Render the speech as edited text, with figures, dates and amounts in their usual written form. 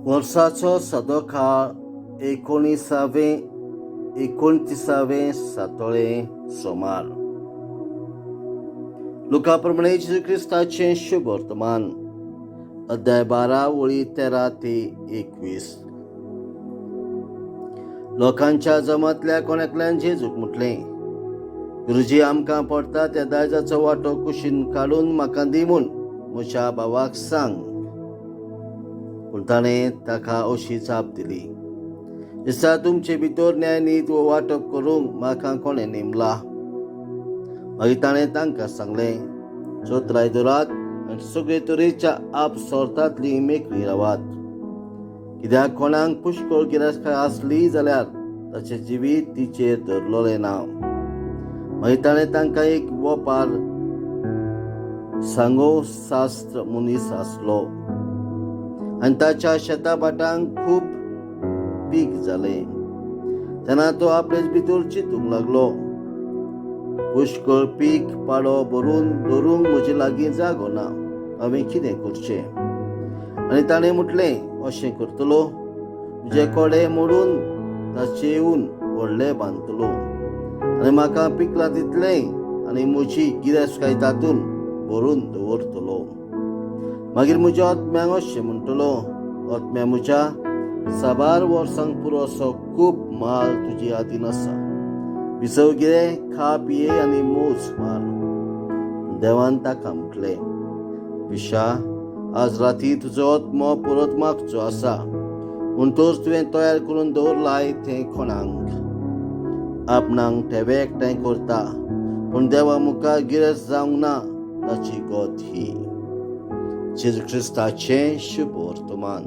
वर्साचो सदो काळ 29वें सातोळे सोमार. लुका प्रमाणे जेजू क्रिस्ताचे शुभ वर्तमान, अध्याय 12 वळी 13 ते 21. लोकांच्या जमातल्या कोणाकल्यान जेजूक म्हटलें, गुरुजी, आमकां पडटा त्या दायजाचो वांटो कुशीन काडून म्हाका दी म्हूण म्हज्या भावाक सांग. पूण ताणें ताका अशी जाप दिली, दिसता तुमचे भितर न्यायनीत वो वांटप करूंक म्हाका कोणें नेमला. मागीर ताणें तांकां सांगलें, चोतराय दवरात आनी सगळे तरेच्या आपसोरतांतली मेकळी रावात. कित्याक कोणाक पुष्कळ गिरायकां आसली जाल्यार ताचें जिवीत तिचेर धरलोलें ना. मागीर ताणें तांकां एक वोपार सांगो. शास्त्र मनीस आसलो आनी ताच्या शेता भाटांक खूब पीक जालें. तेन्ना तो आपलेच भितर चिंतूंक लागलो, पुष्कळ पीक पाडो भरून दवरूंक म्हजे लागीं जागो ना, हांवें कितें करचें? आनी ताणें म्हटलें, अशें करतलो, तुजे कोडे मोडून ताचे येवन व्हडले बांदतलो आनी म्हाका पिकला तितलें आनी म्हजी गिरायकाय तातूंत भरून दवरतलो. मागीर म्हज्या आत्म्याक अशें म्हणटलो, आत्म्या म्हज्या, साबार वर्सांक पुरो असो खूब माल तुजे हातीन आसा. विसव घे, खा पिये आनी मोज मार. देवान ताका म्हटलें, पिशा, आज राती तुजो आत्मो परत मागचो आसा, पूण तोच तुवें तयार करून दवरलाय तें कोणाक? आपणाक ठेवे एकठांय करता, पूण देवा मुखार गिरेस्त जावंक ना ताची गोत ही. जेजू क्रिस्ताचें शुभ वर्तमान.